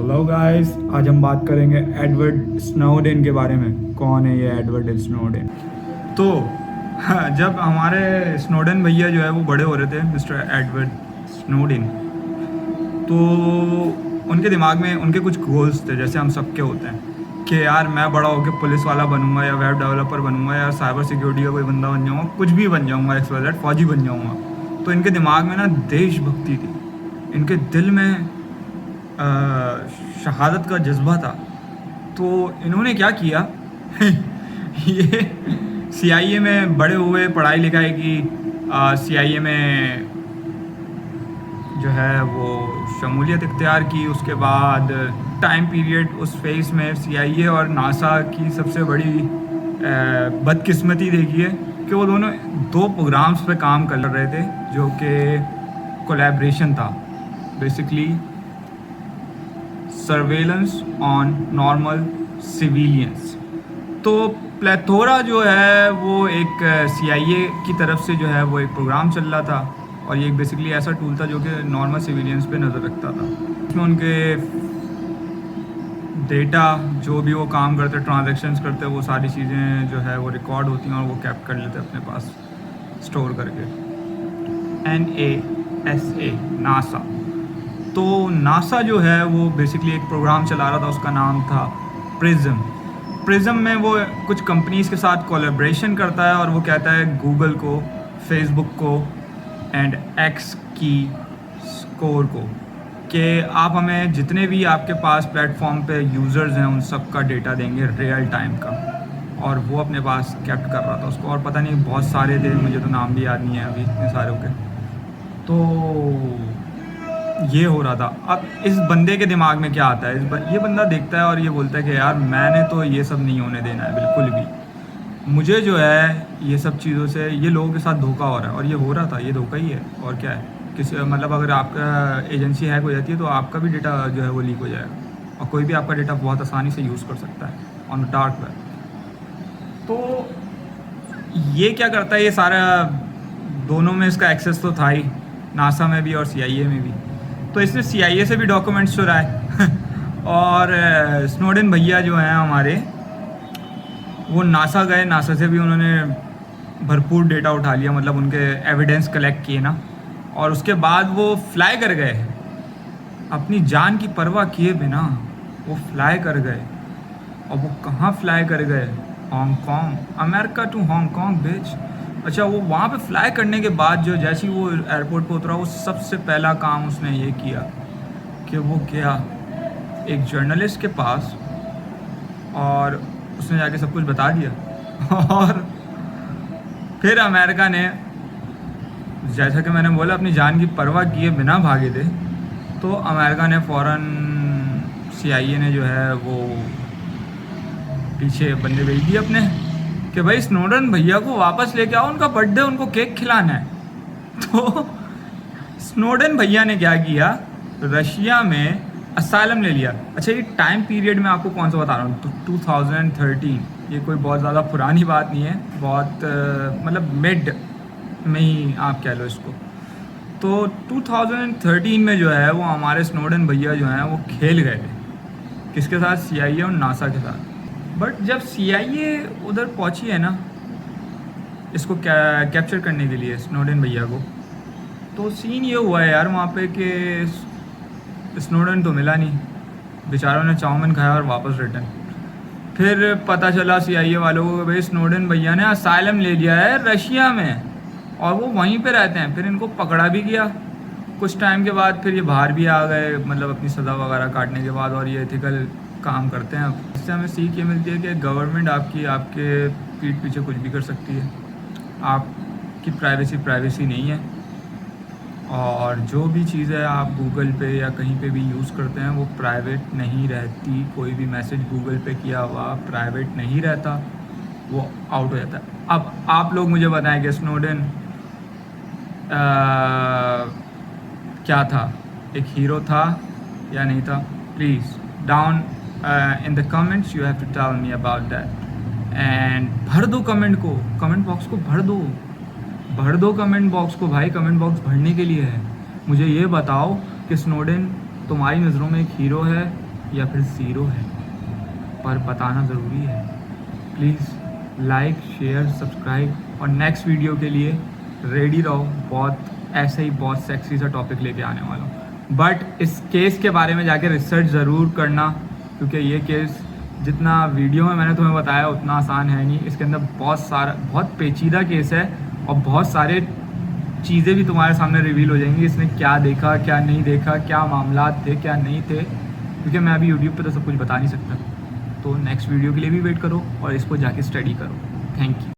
Hello guys, आज हम बात करेंगे एडवर्ड स्नोडेन के बारे में। कौन है ये एडवर्ड स्नोडेन? तो जब हमारे स्नोडेन भैया जो है वो बड़े हो रहे थे, मिस्टर एडवर्ड स्नोडेन, तो उनके दिमाग में उनके कुछ गोल्स थे, जैसे हम सबके होते हैं कि यार मैं बड़ा होकर पुलिस वाला बनूंगा या वेब डेवलपर बनूंगा या साइबर सिक्योरिटी का कोई बंदा बन जाऊंगा, कुछ भी बन जाऊंगा, XYZ फौजी बन जाऊंगा। तो इनके दिमाग में ना देशभक्ति थी, इनके दिल में शहादत का जज्बा था। तो इन्होंने क्या किया ये CIA में बड़े हुए, पढ़ाई लिखाई की, CIA में जो है वो शमूलियत इख्तियार की। उसके बाद टाइम पीरियड उस फेज़ में CIA और नासा की सबसे बड़ी बदकिस्मती देखी है कि वो दोनों दो प्रोग्राम्स पे काम कर रहे थे जो कि कोलैबोरेशन था, basically surveillance on normal civilians. तो प्लेथोरा जो है वो एक CIA की तरफ से जो है वो एक प्रोग्राम चल रहा था, और ये एक बेसिकली ऐसा टूल था जो कि नॉर्मल सिविलियंस पे नज़र रखता था। इसमें उनके डेटा, जो भी वो काम करते, ट्रांजैक्शंस करते, वो सारी चीज़ें जो है वो रिकॉर्ड होती हैं और वो कैप्ट कर लेते अपने पास स्टोर करके। NASA, NASA. तो नासा जो है वो बेसिकली एक प्रोग्राम चला रहा था, उसका नाम था प्रिज्म में वो कुछ कंपनीज़ के साथ कोलैबोरेशन करता है और वो कहता है गूगल को, फेसबुक को एंड X की स्कोर को कि आप हमें जितने भी आपके पास प्लेटफॉर्म पे यूज़र्स हैं उन सब का डेटा देंगे रियल टाइम का। और वो अपने पास कैप्ट कर रहा था उसको, और पता नहीं बहुत सारे थे, मुझे तो नाम भी याद नहीं है अभी इतने सारों के। तो ये हो रहा था। अब इस बंदे के दिमाग में क्या आता है, ये बंदा देखता है और ये बोलता है कि यार मैंने तो ये सब नहीं होने देना है बिल्कुल भी। मुझे जो है ये सब चीज़ों से, ये लोगों के साथ धोखा हो रहा है, और ये हो रहा था, ये धोखा ही है और क्या है। किसी मतलब अगर आपका एजेंसी हैक हो जाती है तो आपका भी डेटा जो है वो लीक हो जाएगा, और कोई भी आपका डेटा बहुत आसानी से यूज़ कर सकता है ऑन डार्क वेब। तो ये क्या करता है, ये सारा दोनों में इसका एक्सेस तो था ही, नासा में भी और CIA में भी। तो इसने CIA से भी डॉक्यूमेंट्स चुराए और स्नोडेन भैया जो हैं हमारे, वो नासा गए, नासा से भी उन्होंने भरपूर डेटा उठा लिया, मतलब उनके एविडेंस कलेक्ट किए ना। और उसके बाद वो फ्लाई कर गए, अपनी जान की परवाह किए बिना वो फ्लाई कर गए। और वो कहाँ फ्लाई कर गए? हांगकांग, अमेरिका टू हांगकांग बिच। अच्छा, वो वहाँ पे फ्लाई करने के बाद जो जैसे ही वो एयरपोर्ट पे उतरा, वो सबसे पहला काम उसने ये किया कि वो गया एक जर्नलिस्ट के पास और उसने जाके सब कुछ बता दिया। और फिर अमेरिका ने, जैसा कि मैंने बोला, अपनी जान की परवाह किए बिना भागे थे। तो अमेरिका ने फ़ौरन, CIA ने जो है वो पीछे बंदे भेज दिए अपने कि भाई स्नोडेन भैया को वापस लेके आओ, उनका बर्थडे, उनको केक खिलाना है। तो स्नोडेन भैया ने क्या किया, रशिया में असाइलम ले लिया। अच्छा, ये टाइम पीरियड में आपको कौन सा बता रहा हूँ, 2013। ये कोई बहुत ज़्यादा पुरानी बात नहीं है, बहुत मतलब मिड में ही आप कह लो इसको। तो 2013 में जो है वो हमारे स्नोडेन भैया जो हैं वो खेल गए थे, किसके साथ? CIA और नासा के साथ। बट जब CIA उधर पहुंची है ना इसको कैप्चर करने के लिए स्नोडेन भैया को, तो सीन ये हुआ है यार वहाँ पे कि स्नोडेन तो मिला नहीं, बेचारों ने चाउमीन खाया और वापस रिटर्न। फिर पता चला CIA वालों को कि भाई स्नोडेन भैया ने असाइलम ले लिया है रशिया में और वो वहीं पे रहते हैं। फिर इनको पकड़ा भी गया कुछ टाइम के बाद, फिर ये बाहर भी आ गए, मतलब अपनी सज़ा वगैरह काटने के बाद, और ये एथिकल काम करते हैं। अब इससे हमें सीख ये मिलती है कि गवर्नमेंट आपके पीठ पीछे कुछ भी कर सकती है, आपकी प्राइवेसी नहीं है। और जो भी चीज़ें आप गूगल पे या कहीं पे भी यूज़ करते हैं वो प्राइवेट नहीं रहती। कोई भी मैसेज गूगल पे किया हुआ प्राइवेट नहीं रहता, वो आउट हो जाता है। अब आप लोग मुझे बताएं कि स्नोडेन क्या था, एक हीरो था या नहीं था? Please down in the comments you have to tell me about that. And भर दो कमेंट को, कमेंट बॉक्स को भर दो कमेंट बॉक्स को भाई, कमेंट बॉक्स भरने के लिए है। मुझे ये बताओ कि स्नोडेन तुम्हारी नज़रों में एक हीरो है या फिर ज़ीरो है, पर बताना ज़रूरी है। प्लीज़ लाइक, शेयर, सब्सक्राइब और नेक्स्ट वीडियो के लिए रेडी रहो। बहुत ऐसे ही बहुत सेक्सी सा टॉपिक लेके आने वाला हूँ। बट इस केस के बारे में जाके रिसर्च ज़रूर करना, क्योंकि ये केस जितना वीडियो में मैंने तुम्हें बताया उतना आसान है नहीं। इसके अंदर बहुत पेचीदा केस है और बहुत सारे चीज़ें भी तुम्हारे सामने रिवील हो जाएंगी। इसने क्या देखा, क्या नहीं देखा, क्या मामलात थे, क्या नहीं थे, क्योंकि मैं अभी यूट्यूब पे तो सब कुछ बता नहीं सकता। तो नेक्स्ट वीडियो के लिए भी वेट करो और इसको जाके स्टडी करो। Thank you.